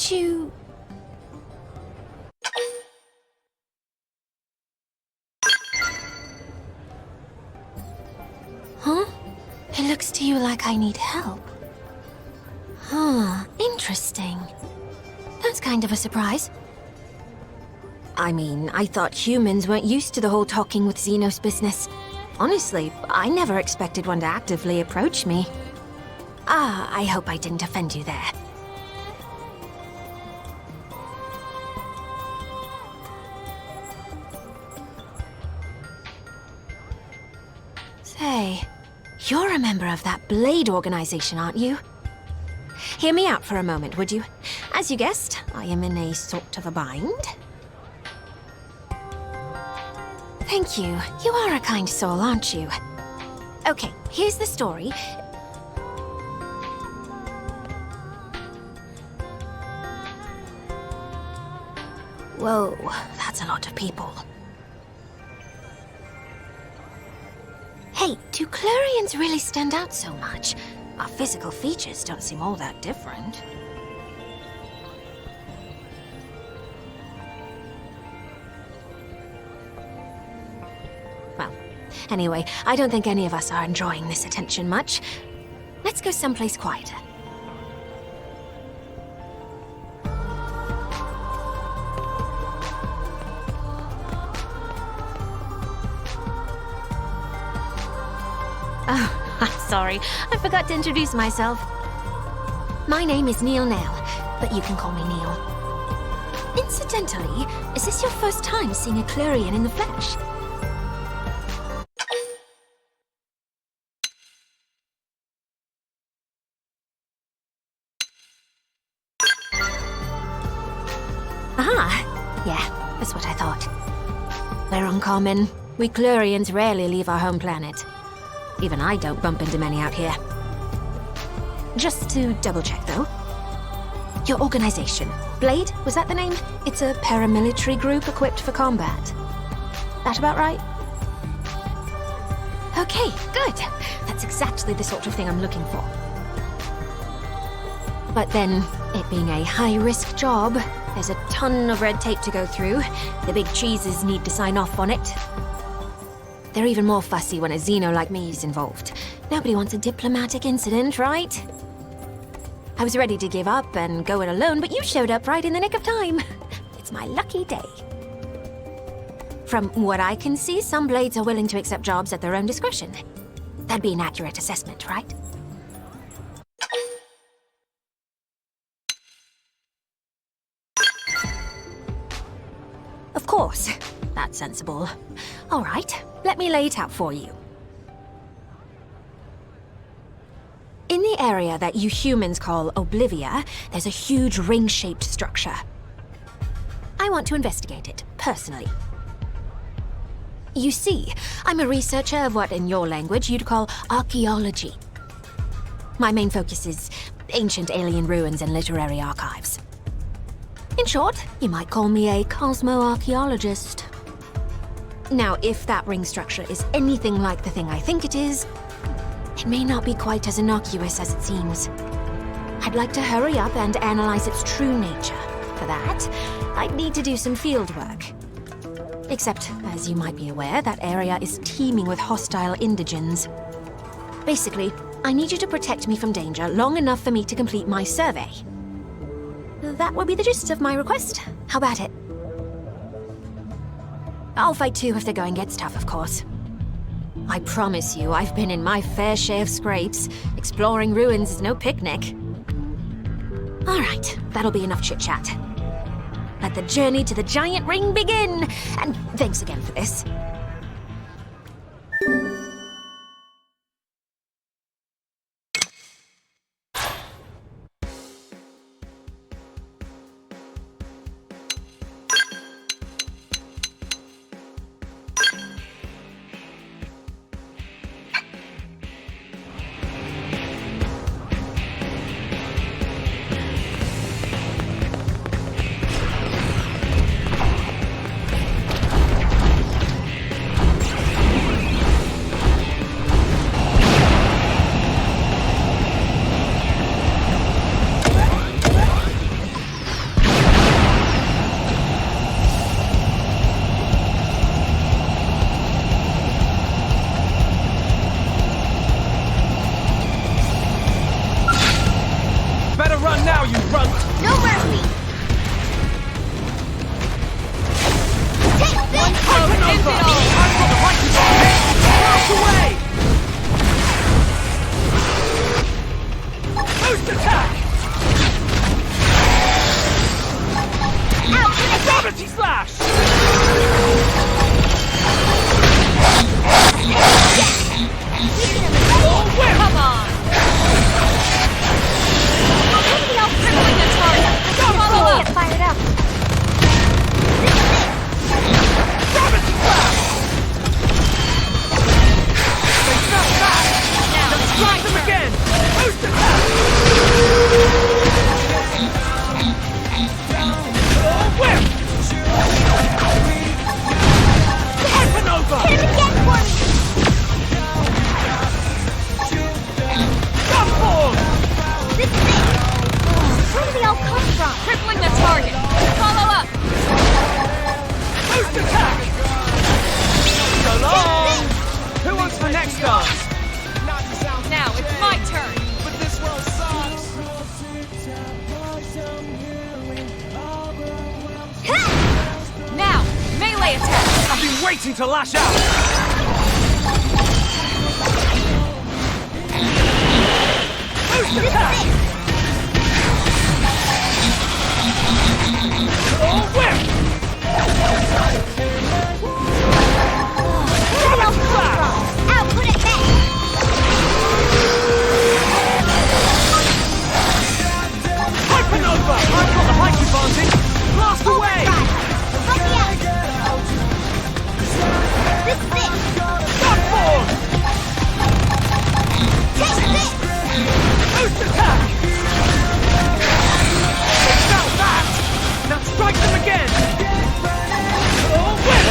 Don't you... Huh? It looks to you like I need help. Huh, interesting. That's kind of a surprise. I mean, I thought humans weren't used to the whole talking with Xenos business. Honestly, I never expected one to actively approach me. I hope I didn't offend you there. Say, you're a member of that Blade organization, aren't you? Hear me out for a moment, would you? As you guessed, I am in a sort of a bind. Thank you. You are a kind soul, aren't you? Okay, here's the story. Whoa, that's a lot of people. Hey, do Qlurians really stand out so much? Our physical features don't seem all that different. Well, anyway, I don't think any of us are enjoying this attention much. Let's go someplace quieter. Oh, I'm sorry. I forgot to introduce myself. My name is Neil Nail, but you can call me Neil. Incidentally, is this your first time seeing a Qlurian in the flesh? Aha! Yeah, that's what I thought. We're uncommon. We Qlurians rarely leave our home planet. Even I don't bump into many out here. Just to double-check, though. Your organization, Blade, was that the name? It's a paramilitary group equipped for combat. That about right? Okay, good. That's exactly the sort of thing I'm looking for. But then, it being a high-risk job, there's a ton of red tape to go through. The big cheeses need to sign off on it. They're even more fussy when a Xeno like me is involved. Nobody wants a diplomatic incident, right? I was ready to give up and go it alone, but you showed up right in the nick of time. It's my lucky day. From what I can see, some Blades are willing to accept jobs at their own discretion. That'd be an accurate assessment, right? Of course. That's sensible. All right, let me lay it out for you. In the area that you humans call Oblivia, there's a huge ring-shaped structure. I want to investigate it, personally. You see, I'm a researcher of what in your language you'd call archaeology. My main focus is ancient alien ruins and literary archives. In short, you might call me a cosmo-archaeologist. Now, if that ring structure is anything like the thing I think it is, it may not be quite as innocuous as it seems. I'd like to hurry up and analyze its true nature. For that, I'd need to do some field work. Except, as you might be aware, that area is teeming with hostile indigens. Basically, I need you to protect me from danger long enough for me to complete my survey. That will be the gist of my request. How about it? I'll fight too if the going gets tough, of course. I promise you, I've been in my fair share of scrapes. Exploring ruins is no picnic. All right, that'll be enough chit-chat. Let the journey to the giant ring begin! And thanks again for this. Gravity slash! Oh, whip! Come on! Maybe I'll crippling the target! Follow up! Get fired up. Gravity slash! They snap back! Now, Strike them again! Boost attack! Oh, whip! Hypernova! hit him again for me! Gunball! This is it! Where do they all come from? Crippling the target! Follow up! Boost attack! So long! Who wants the next dance? Now, it's my turn! But this world sucks! Now, melee attack! I've been waiting to lash out! Boost attack! Oh, whip! Gravity slash! Output it back! Hypernova! I've got the height advantage! Blast away! Help me out! This is it! Gunball! Take this! Boost attack! Now that! Now strike them again! Oh, whip!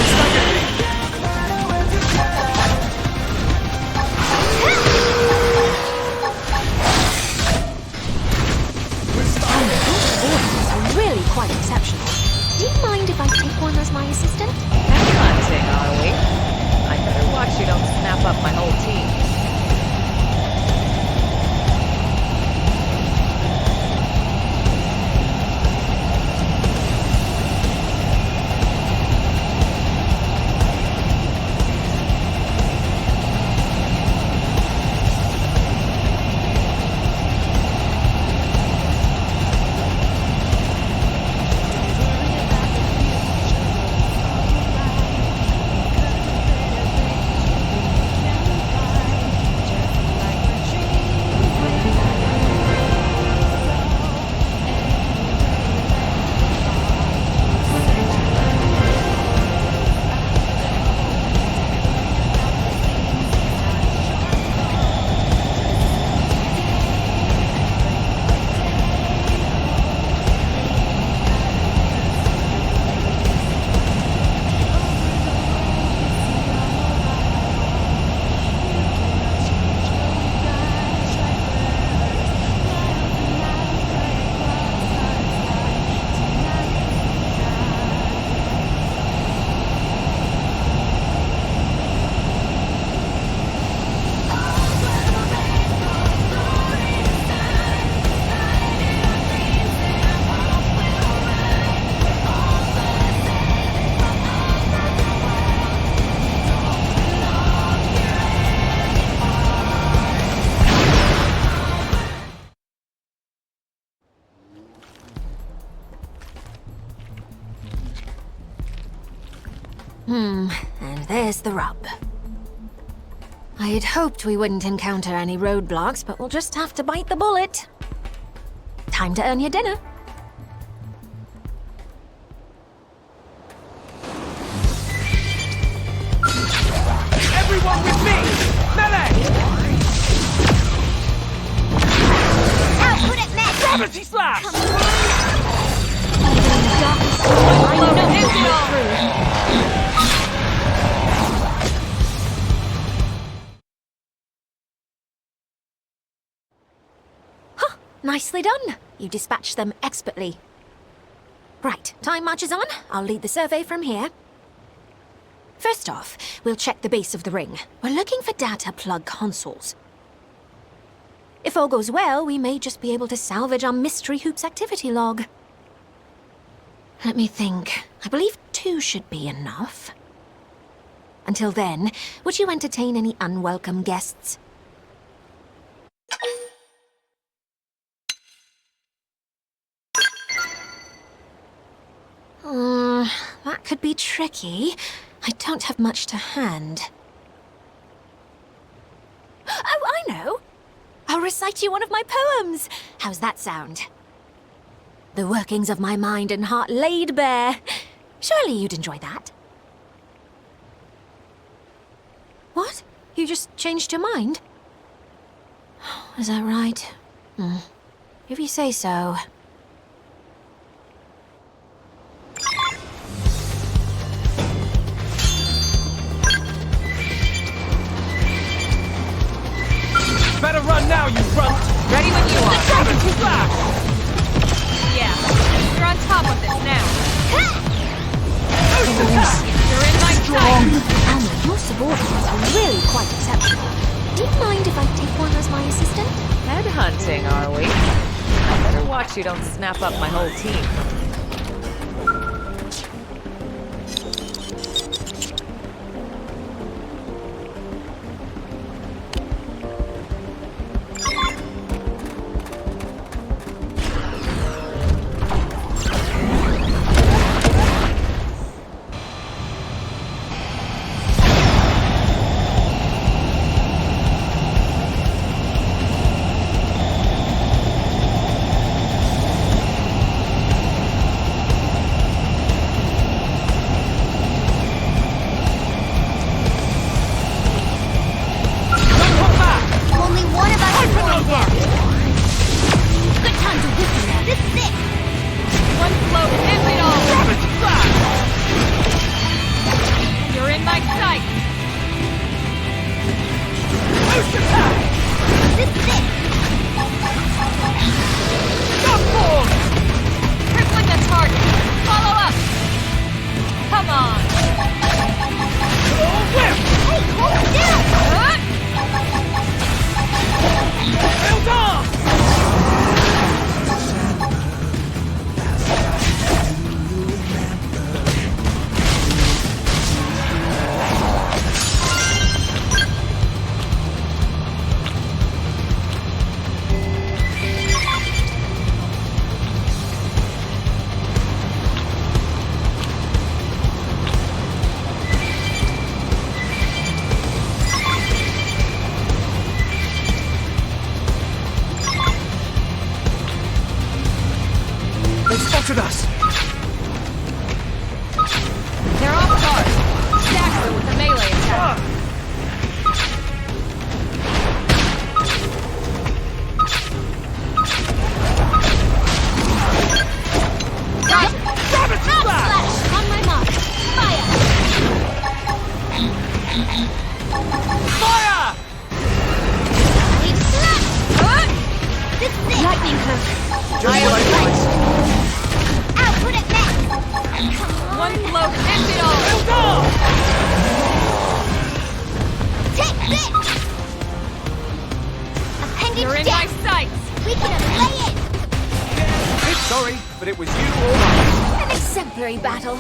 Really quite exceptional. Do you mind if I take one as my assistant? Hunting, are we? I better watch you don't snap up my whole team. And there's the rub. I had hoped we wouldn't encounter any roadblocks, but we'll just have to bite the bullet. Time to earn your dinner. Everyone with me! Melee! Output it back! Gravity slash! I know this is all! Nicely done. You dispatched them expertly. Right, time marches on. I'll lead the survey from here. First off, we'll check the base of the ring. We're looking for data plug consoles. If all goes well, we may just be able to salvage our Mystery Hoops activity log. Let me think. I believe 2 should be enough. Until then, would you entertain any unwelcome guests? That could be tricky. I don't have much to hand. Oh, I know! I'll recite you one of my poems. How's that sound? The workings of my mind and heart laid bare. Surely you'd enjoy that. What? You just changed your mind? Is that right? If you say so. Better run now, you runt! Ready when you are. Gravity flash! Yeah, you're on top of this now. Boost attack! You're in my sight. Alma, your subordinates are really quite exceptional. Do you mind if I take one as my assistant? Headhunting, are we? I better watch you don't snap up my whole team. They spotted us! They're off guard. Stack them with a melee attack. Gravity flash! On my mark. Fire! Lightning hook. Just what I want. Output at max. One blow ends it all. Eldar! Take this. Appendage You're in my sights. We can lay it. Sorry, but it was you or us. An exemplary battle.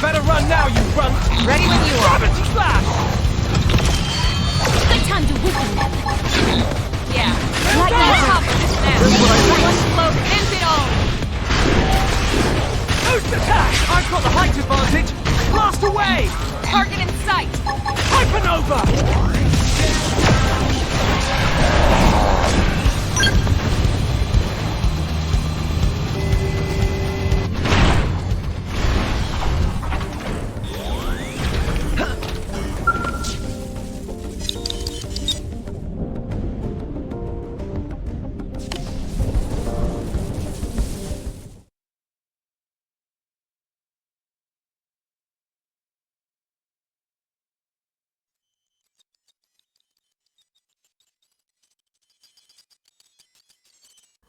Better run now, you runt! Ready when you are. Gravity flash! Good time to whippen them. Yeah. Lightning On hook. top of this now. Just what I want. One blow ends it all. Boost attack! I've got the height advantage! Blast away! Target in sight. Hypernova!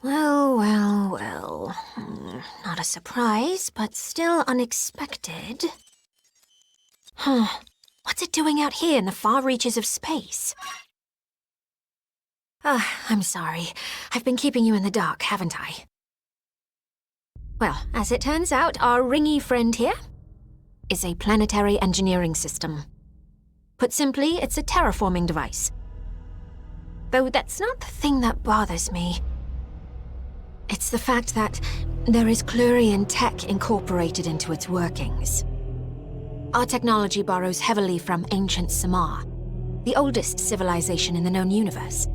Well, well, well. Not a surprise, but still unexpected. Huh. What's it doing out here in the far reaches of space? I'm sorry. I've been keeping you in the dark, haven't I? Well, as it turns out, our ringy friend here is a planetary engineering system. Put simply, it's a terraforming device. Though that's not the thing that bothers me. It's the fact that there is Qlurian tech incorporated into its workings. Our technology borrows heavily from ancient Samar, the oldest civilization in the known universe.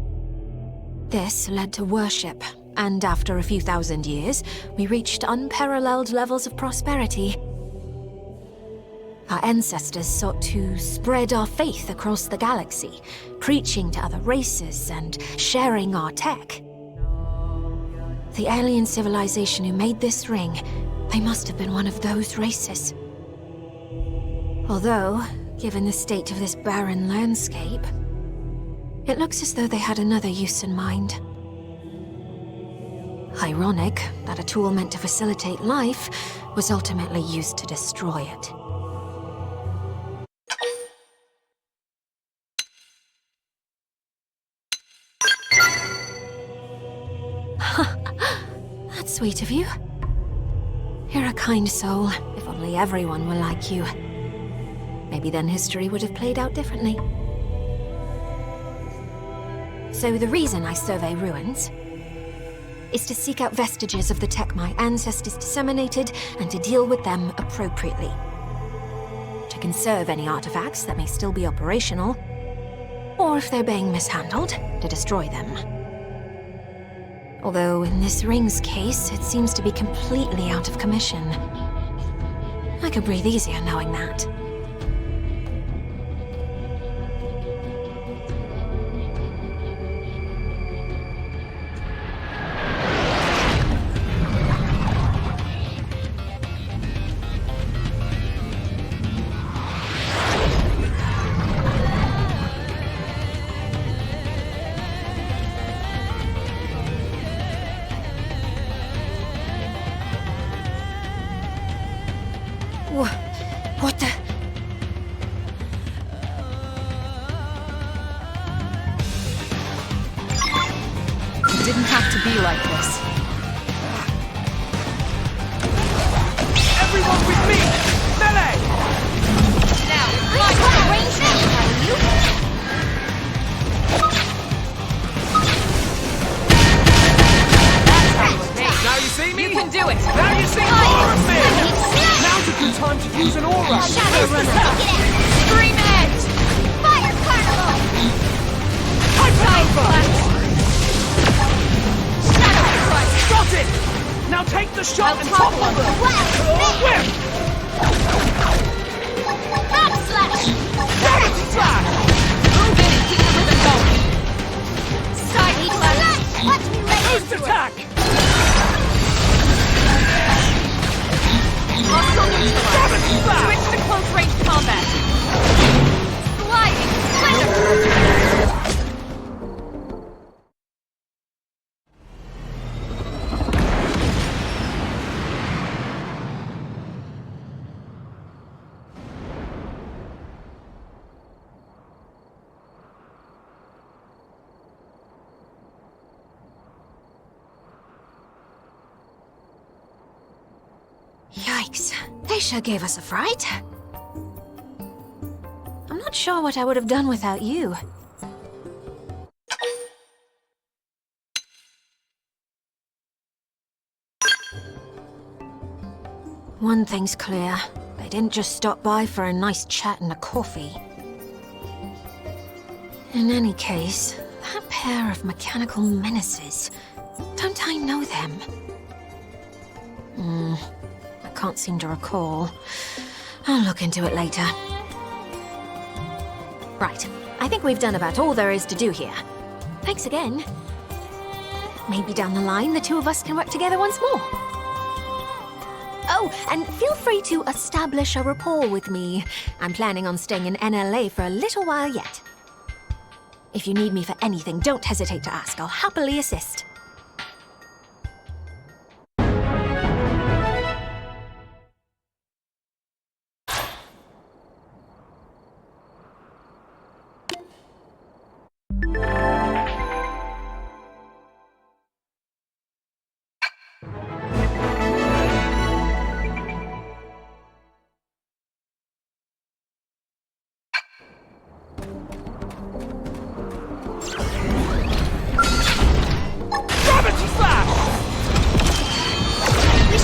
This led to worship, and after a few thousand years, we reached unparalleled levels of prosperity. Our ancestors sought to spread our faith across the galaxy, preaching to other races and sharing our tech. The alien civilization who made this ring, they must have been one of those races. Although, given the state of this barren landscape, it looks as though they had another use in mind. Ironic that a tool meant to facilitate life was ultimately used to destroy it. That's sweet of you. You're a kind soul, if only everyone were like you. Maybe then history would have played out differently. So the reason I survey ruins is to seek out vestiges of the tech my ancestors disseminated and to deal with them appropriately. To conserve any artifacts that may still be operational, or if they're being mishandled, to destroy them. Although in this ring's case, it seems to be completely out of commission. I could breathe easier knowing that. What the? It didn't have to be like this. Everyone with me! Melee! Now, what range are you? That's how you engage. Now you see me? You can do it. Now you see more of me! Now's a good time to use an aura! Shadow Runner. Scream Edge. Fire Carnival. Giant Flash. Shadow Strike. Got it! Now take the shot and topple topple them! Whip! Back Slash. Gravity Slash! Move in and keep the rhythm going. Side Flash. Watch me right Boost attack! Muscle neutralized. Switch to close range combat. Sliding Slender. Yikes. They sure gave us a fright. I'm not sure what I would have done without you. One thing's clear. They didn't just stop by for a nice chat and a coffee. In any case, that pair of mechanical menaces, don't I know them? I can't seem to recall. I'll look into it later. Right, I think we've done about all there is to do here. Thanks again. Maybe down the line, the two of us can work together once more. Oh, and feel free to establish a rapport with me. I'm planning on staying in NLA for a little while yet. If you need me for anything, don't hesitate to ask. I'll happily assist.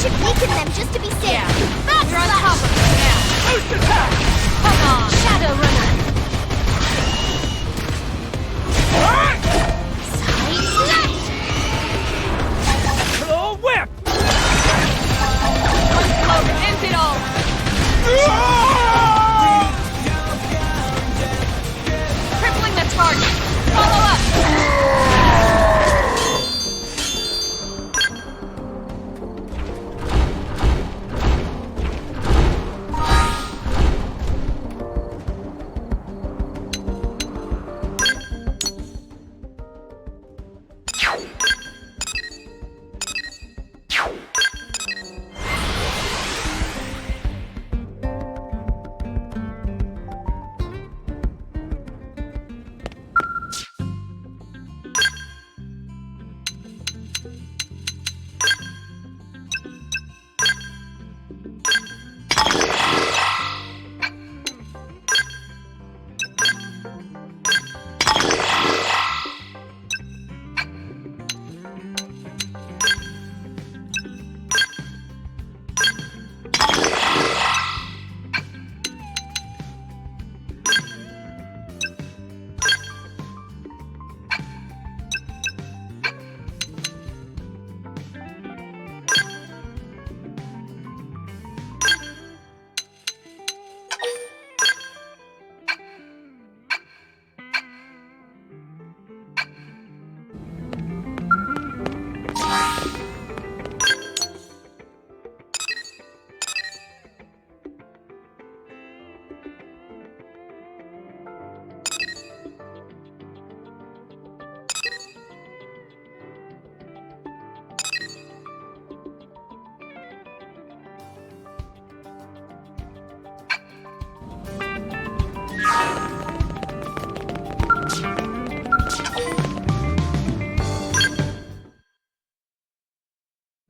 should weaken them just to be safe. Yeah. Back You're on top of them now. Boost attack! Come on. Shadow Runner. Side slash. Claw whip! Unload. End it all. Crippling the target. Follow up.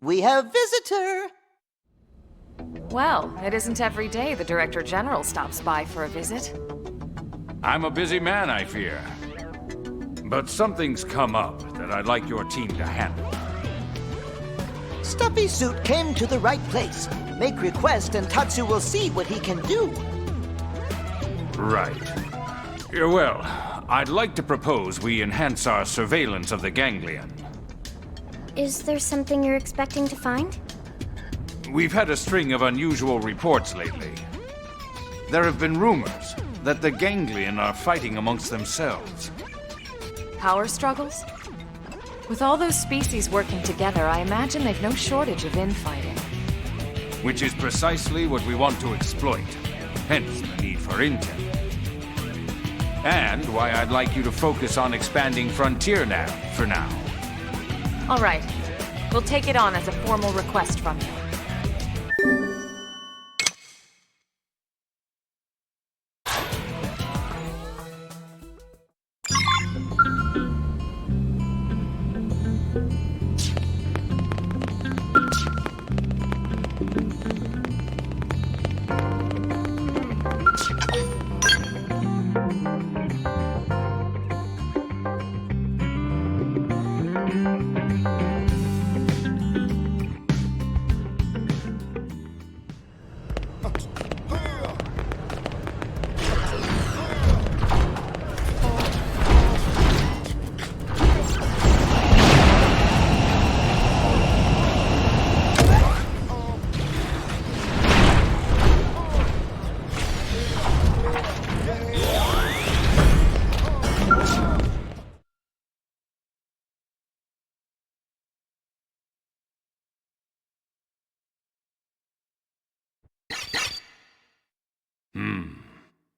We have visitor! Well, it isn't every day the Director General stops by for a visit. I'm a busy man, I fear. But something's come up that I'd like your team to handle. Stuffy Suit came to the right place. Make request and Tatsu will see what he can do. Right. Well, I'd like to propose we enhance our surveillance of the ganglion. Is there something you're expecting to find? We've had a string of unusual reports lately. There have been rumors that the ganglion are fighting amongst themselves. Power struggles? With all those species working together, I imagine they've no shortage of infighting. Which is precisely what we want to exploit. Hence the need for intel. And why I'd like you to focus on expanding Frontier now, for now. All right. We'll take it on as a formal request from you.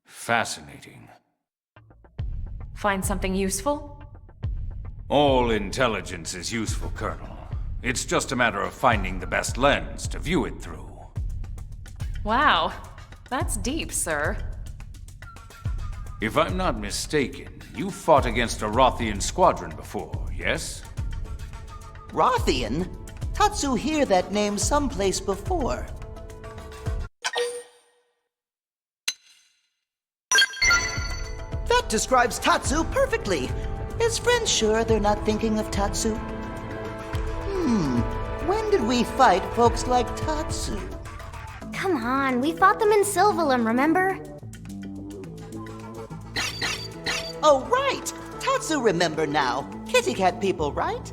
Fascinating. Find something useful? All intelligence is useful, Colonel. It's just a matter of finding the best lens to view it through. Wow. That's deep, sir. If I'm not mistaken, you fought against a Rothian squadron before, yes? Rothian? Tatsu hear that name someplace before. That describes Tatsu perfectly. Is friends sure they're not thinking of Tatsu? When did we fight folks like Tatsu? Come on, we fought them in Sylvalum, remember? Oh, right! Tatsu remember now. Kitty cat people, right?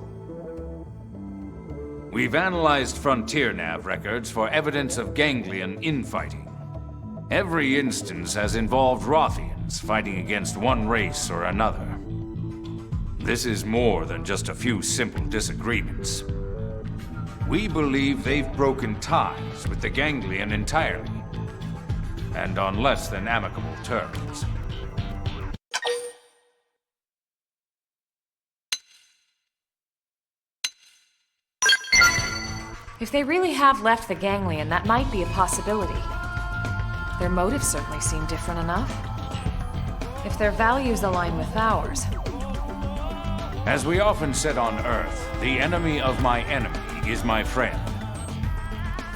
We've analyzed Frontier Nav records for evidence of Ganglion infighting. Every instance has involved Rothians fighting against one race or another. This is more than just a few simple disagreements. We believe they've broken ties with the Ganglion entirely, and on less than amicable terms. If they really have left the Ganglion, that might be a possibility. Their motives certainly seem different enough. If their values align with ours. As we often said on Earth, the enemy of my enemy is my friend.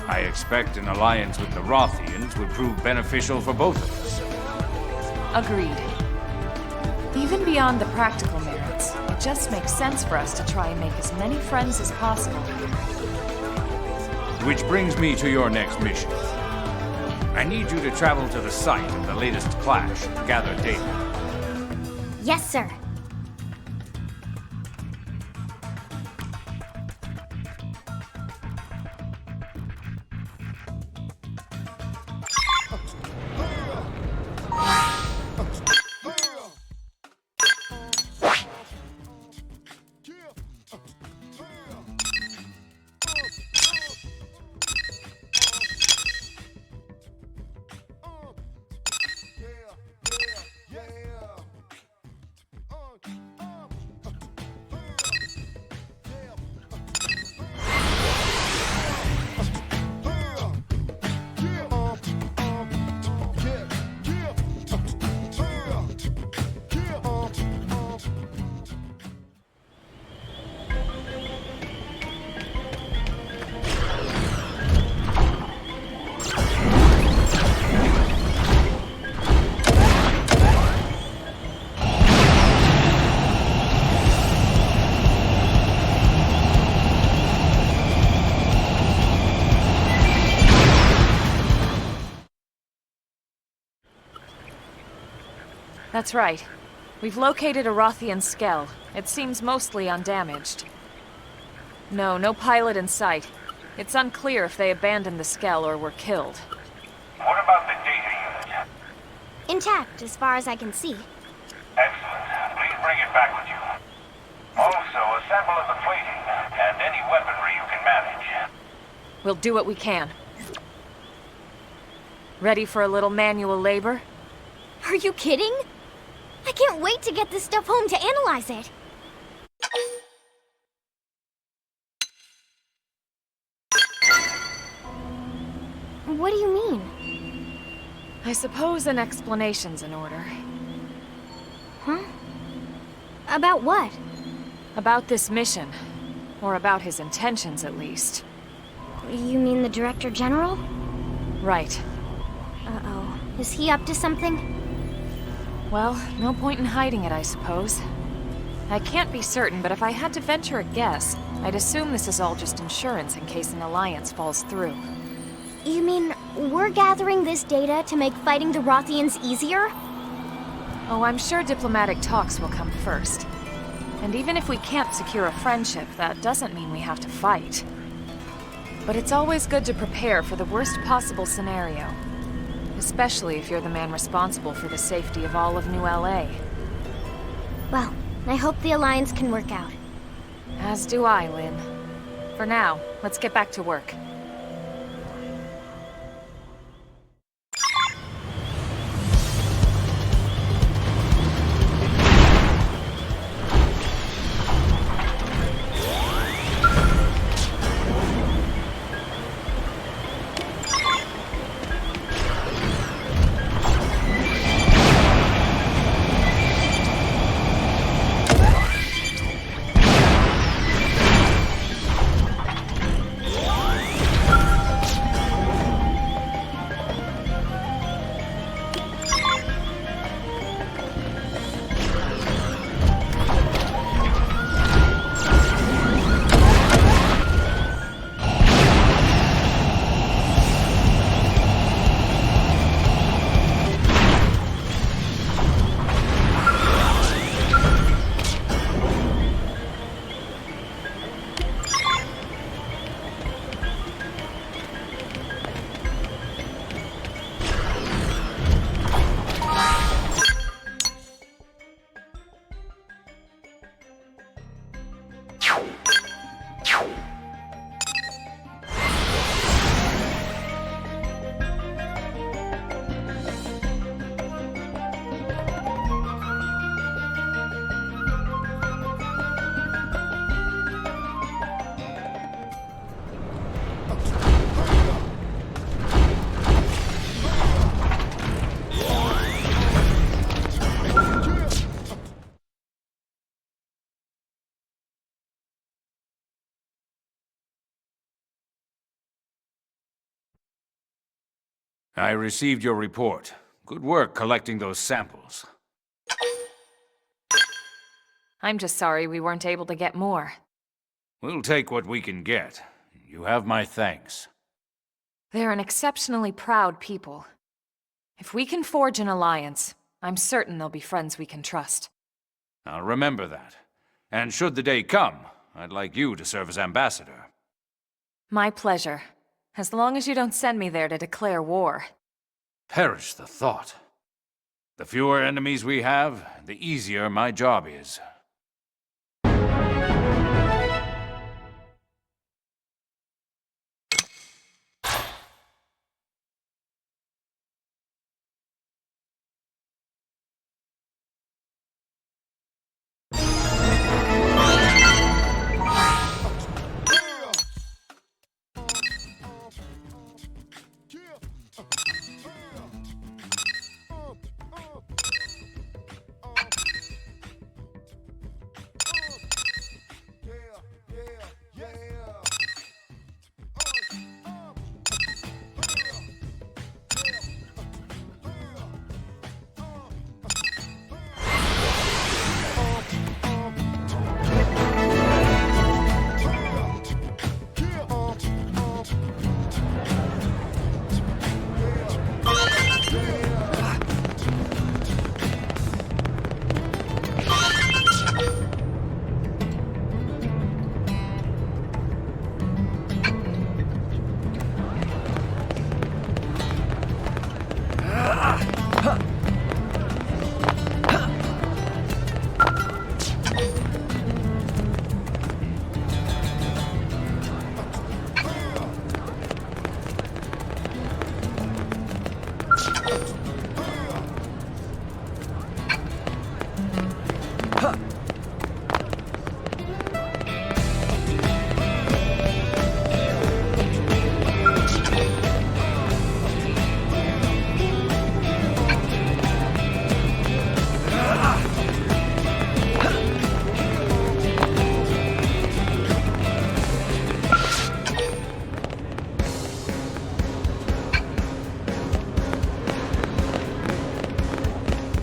I expect an alliance with the Rothians would prove beneficial for both of us. Agreed. Even beyond the practical merits, it just makes sense for us to try and make as many friends as possible. Which brings me to your next mission. I need you to travel to the site of the latest clash and gather data. Yes, sir. That's right. We've located a Rothian skell. It seems mostly undamaged. No pilot in sight. It's unclear if they abandoned the skell or were killed. What about the data unit? Intact, as far as I can see. Excellent. Please bring it back with you. Also, a sample of the plating and any weaponry you can manage. We'll do what we can. Ready for a little manual labor? Are you kidding? I can't wait to get this stuff home to analyze it. What do you mean? I suppose an explanation's in order. Huh? About what? About this mission. Or about his intentions, at least. You mean the Director General? Right. Uh-oh. Is he up to something? Well, no point in hiding it, I suppose. I can't be certain, but if I had to venture a guess, I'd assume this is all just insurance in case an alliance falls through. You mean we're gathering this data to make fighting the Rothians easier? Oh, I'm sure diplomatic talks will come first. And even if we can't secure a friendship, that doesn't mean we have to fight. But it's always good to prepare for the worst possible scenario. Especially if you're the man responsible for the safety of all of New LA. Well, I hope the Alliance can work out. As do I, Lynn. For now, let's get back to work. I received your report. Good work collecting those samples. I'm just sorry we weren't able to get more. We'll take what we can get. You have my thanks. They're an exceptionally proud people. If we can forge an alliance, I'm certain they'll be friends we can trust. I'll remember that. And should the day come, I'd like you to serve as ambassador. My pleasure. As long as you don't send me there to declare war. Perish the thought. The fewer enemies we have, the easier my job is.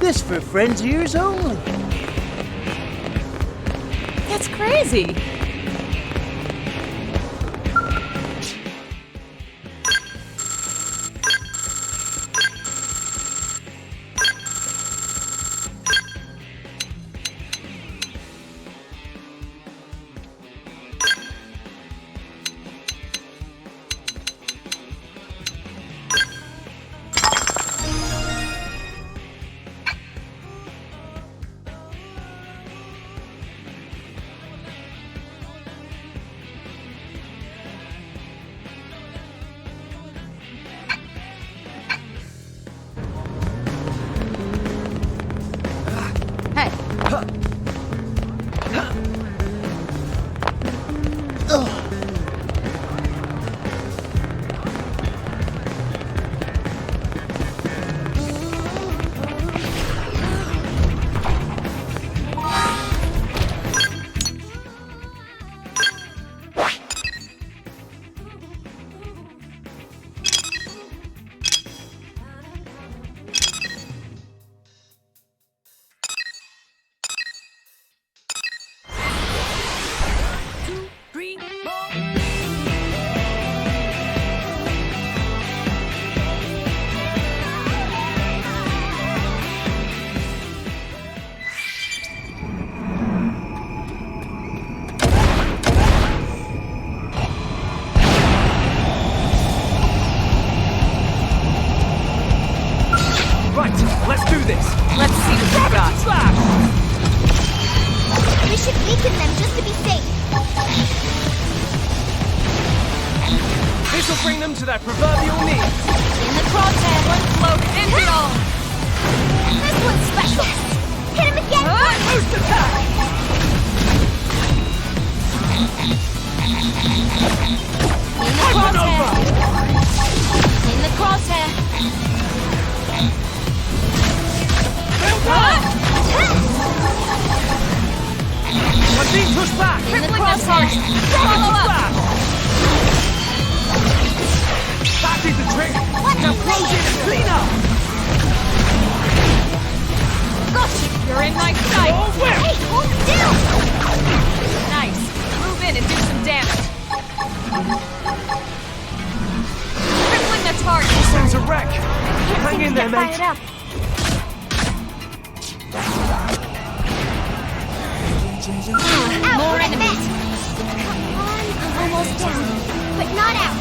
This for friends' ears only. That's crazy. Let's do this! Let's see what you got. Slash! We should weaken them just to be safe. This'll bring them to their proverbial knees! In the crosshair, one cloak, Imperial! This one's special! Hit him again! Boost attack! In the crosshair! In the crosshair! I'm being pushed back! In the crosshair! Follow up! Back did the trick! Now close it and clean up! Gotcha! You're in my sight! Oh, where? Hey, hold still! Nice. Move in and do some damage. Crippling the target! This thing's a wreck! Hang in there, mate! Fired up. Out! More enemies. Come on, I'm almost down, but not out.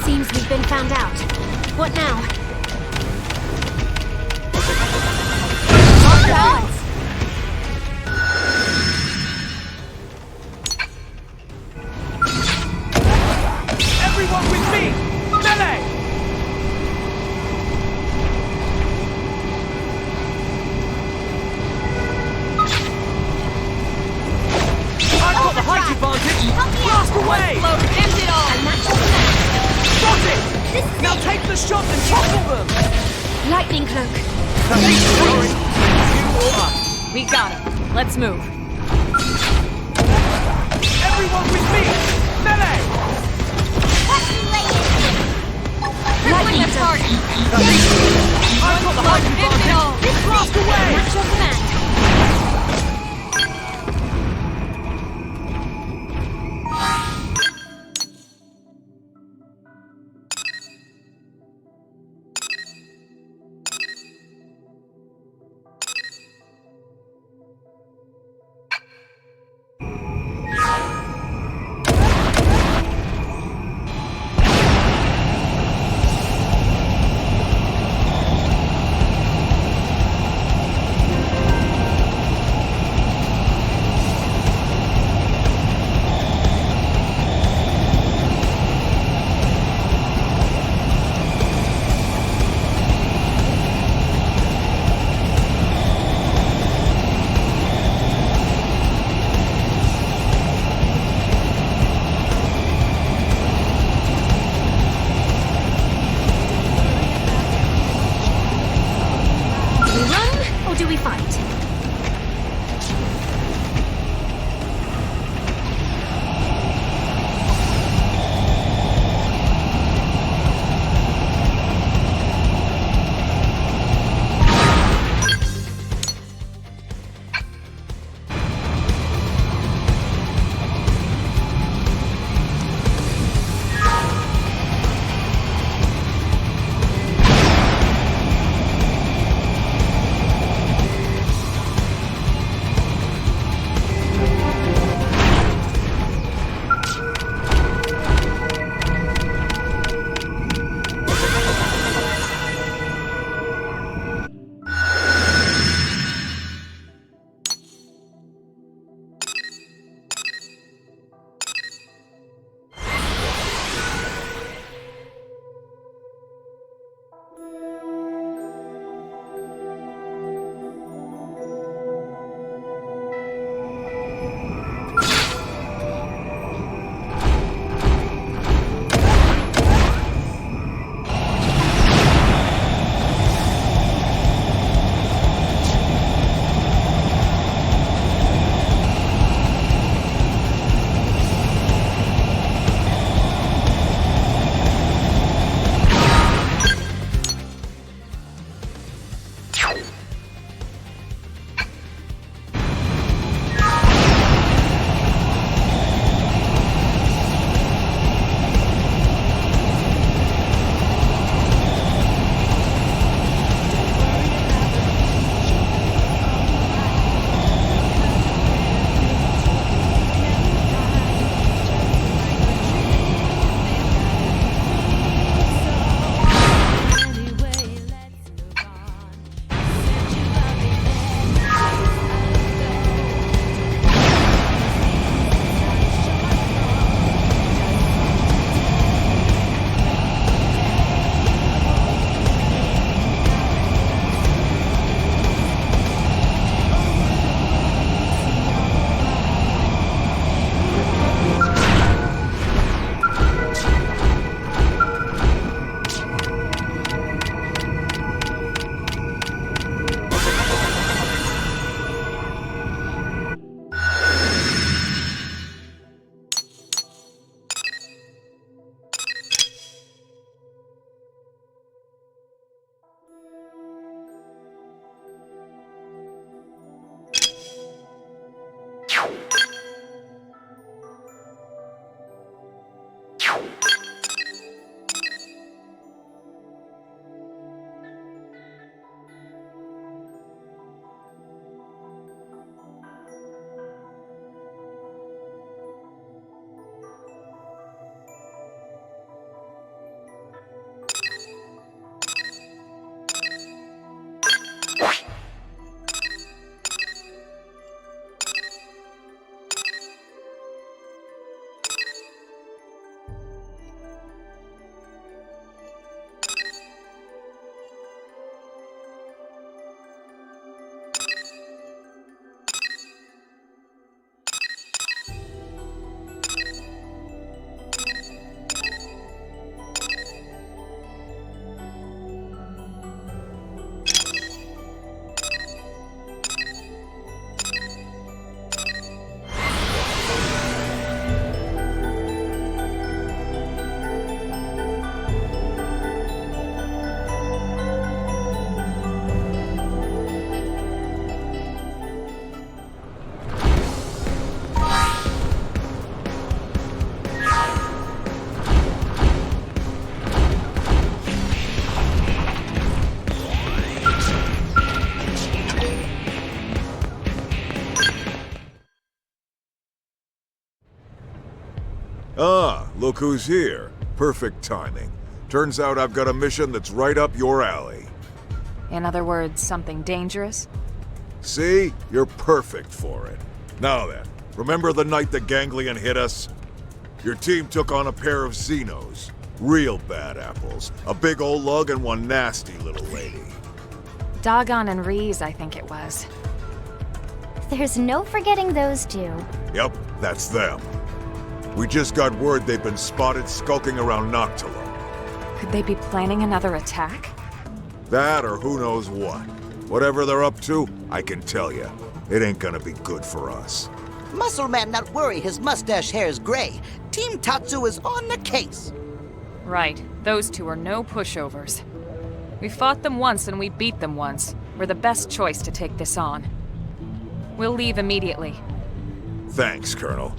Seems we've been found out. What now? Everyone with me! Melee! I've got the height advantage! Blast away! Load, end it all! Got it! Now take the shot and topple them! Lightning cloak. Sorry. We got him. Let's move. Everyone with me! Melee! Crippling the target! I've got the height End it all! advantage! Blast away! That's your command. Ah, look who's here. Perfect timing. Turns out I've got a mission that's right up your alley. In other words, something dangerous? See? You're perfect for it. Now then, remember the night the Ganglion hit us? Your team took on a pair of Xenos. Real bad apples. A big old lug and one nasty little lady. Dagon and Reese, I think it was. There's no forgetting those two. Yep, that's them. We just got word they've been spotted skulking around Noctilum. Could they be planning another attack? That or who knows what. Whatever they're up to, I can tell you, it ain't gonna be good for us. Muscle Man not worry his mustache hair is gray. Team Tatsu is on the case. Right. Those two are no pushovers. We fought them once and we beat them once. We're the best choice to take this on. We'll leave immediately. Thanks, Colonel.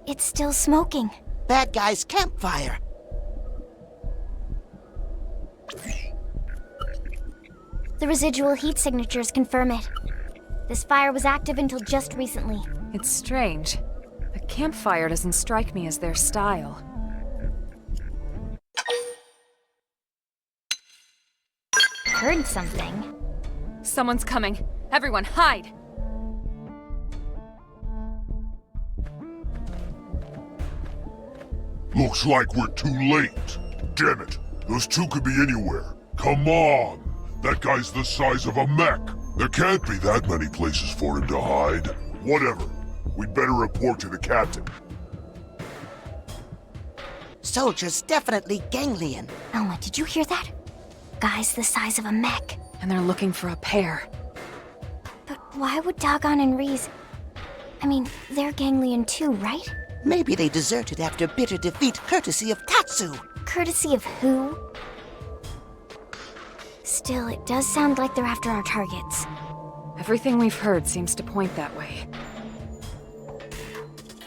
It's still smoking. Bad guy's campfire. The residual heat signatures confirm it. This fire was active until just recently. It's strange. A campfire doesn't strike me as their style. Heard something. Someone's coming. Everyone, hide! Looks like we're too late. Damn it. Those two could be anywhere. Come on. That guy's the size of a mech. There can't be that many places for him to hide. Whatever. We'd better report to the captain. Soldier's definitely ganglion. Alma, did you hear that? Guy's the size of a mech. And they're looking for a pair. But why would Dagon and Reese... I mean, they're ganglion too, right? Maybe they deserted after bitter defeat courtesy of Tatsu. Courtesy of who? Still, it does sound like they're after our targets. Everything we've heard seems to point that way.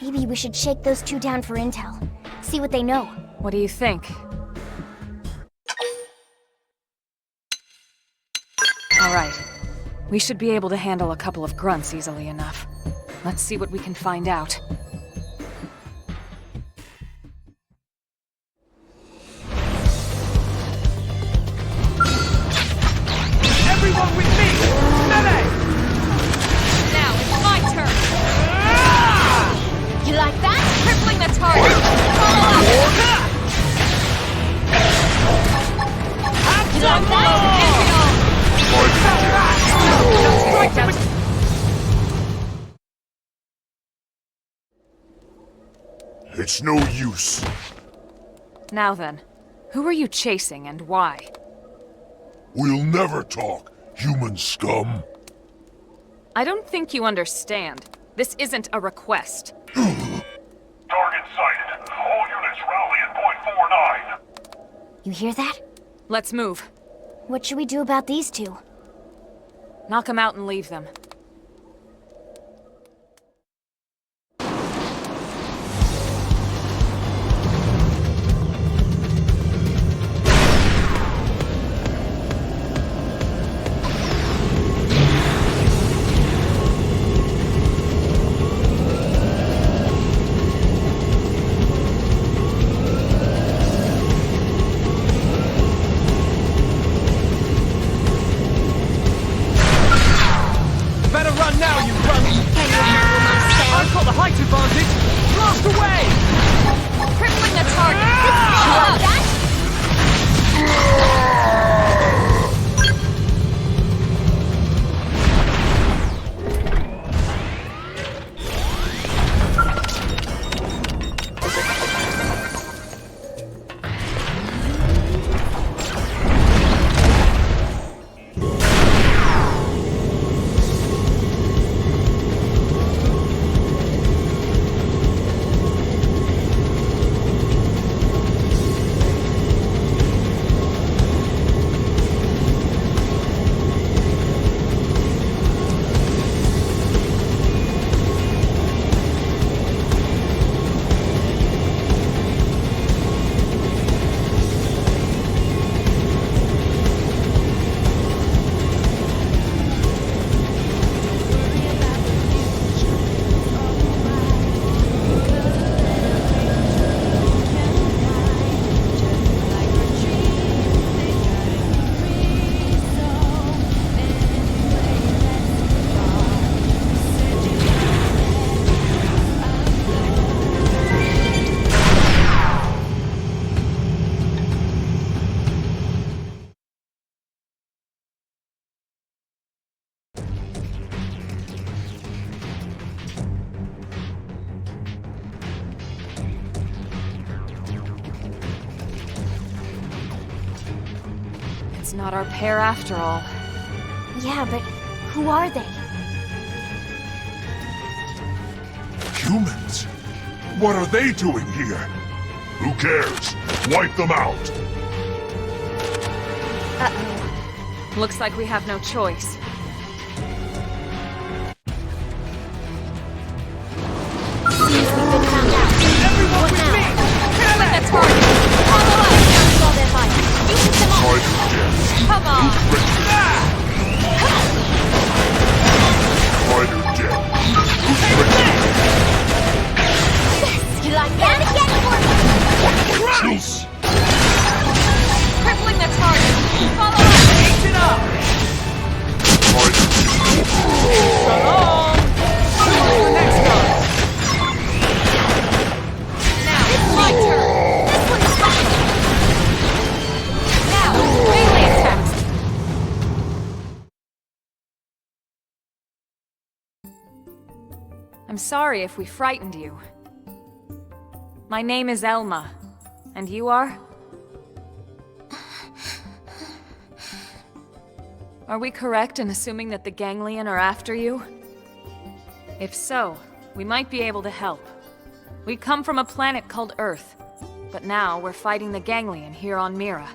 Maybe we should shake those two down for intel. See what they know. What do you think? Alright. We should be able to handle a couple of grunts easily enough. Let's see what we can find out. Everyone with me! Melee! Now, It's no use. Now then, who are you chasing and why? We'll never talk, human scum. I don't think you understand. This isn't a request. Target sighted. All units rally at point 49. You hear that? Let's move. What should we do about these two? Knock them out and leave them. It's not our pair after all. Yeah, but who are they? Humans? What are they doing here? Who cares? Wipe them out! Uh-oh. Looks like we have no choice. Seems we've been found out. Everyone with me! Kill it! That's target! Follow us! That's all their fire. You shoot them all. Spider death. Come on! Spider death. Who's ready? You like that? Juice! Crippling the target! Follow us! Eat it up! Spider death. So long! Who wants the next one? Now, it's my turn! This one's fine. Now, melee attacks! I'm sorry if we frightened you. My name is Elma. And you are? Are we correct in assuming that the Ganglion are after you? If so, we might be able to help. We come from a planet called Earth, but now we're fighting the Ganglion here on Mira.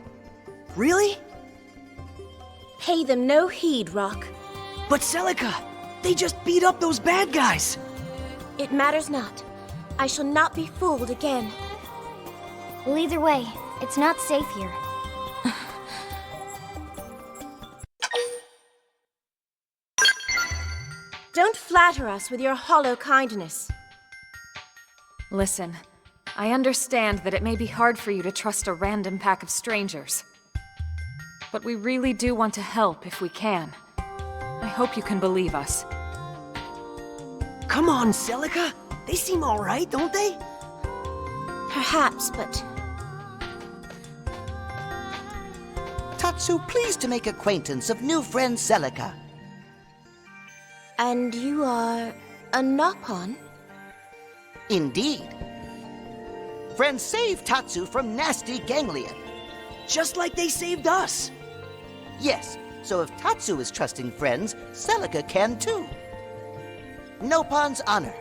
Really? Pay them no heed, Rock. But Celica, they just beat up those bad guys. It matters not. I shall not be fooled again. Well, either way, it's not safe here. Don't flatter us with your hollow kindness. Listen, I understand that it may be hard for you to trust a random pack of strangers. But we really do want to help if we can. I hope you can believe us. Come on, Celica. They seem all right, don't they? Perhaps, but Tatsu, pleased to make acquaintance of new friend Celica. And you are a knock-on? Indeed. friends saved Tatsu from nasty ganglion. Just like they saved us. Yes, so if Tatsu is trusting friends, Celica can too. Nopon's honor.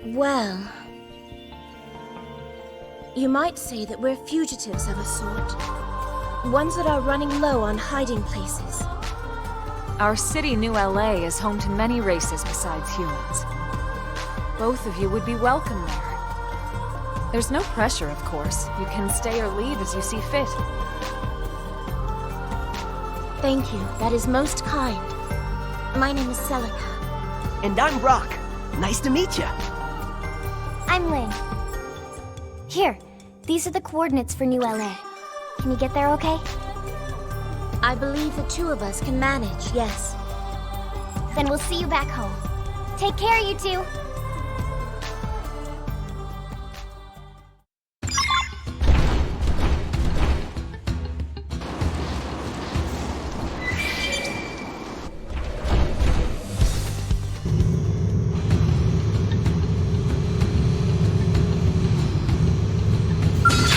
Well, you might say that we're fugitives of a sort. Ones that are running low on hiding places. Our city, New LA, is home to many races besides humans. Both of you would be welcome there. There's no pressure, of course. You can stay or leave as you see fit. Thank you. That is most kind. My name is Celica. And I'm Rock. Nice to meet you. I'm Lynn. Here, these are the coordinates for New LA. Can you get there okay? I believe the two of us can manage, yes. Then we'll see you back home. Take care, you two.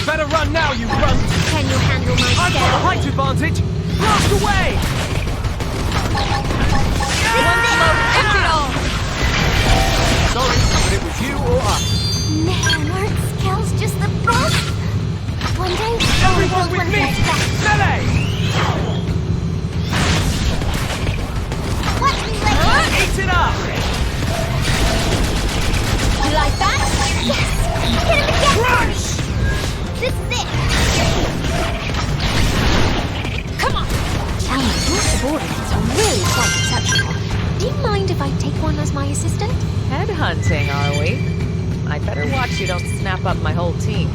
Better run now, you runt! Can you handle my I've got scale? the height advantage! Blast away! Sorry, but it was you or us. Man, aren't scales just the best? One day, Everyone with me! Melee! Watch me let you. Eat it up! You like that? Yes! Hit him again! Crush! This is it! Come on! Chandler, your subordinates are really quite exceptional. Do you mind if I take one as my assistant? Headhunting, are we? I'd better watch you don't snap up my whole team.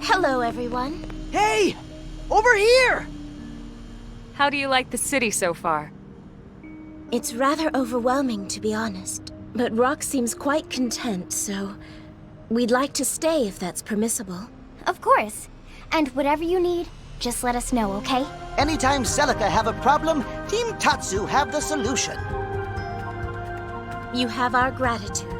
Hello, everyone. Hey! Over here! How do you like the city so far? It's rather overwhelming, to be honest. But Rock seems quite content, so we'd like to stay if that's permissible. Of course. And whatever you need, just let us know, okay? Anytime Celica have a problem, Team Tatsu have the solution. You have our gratitude.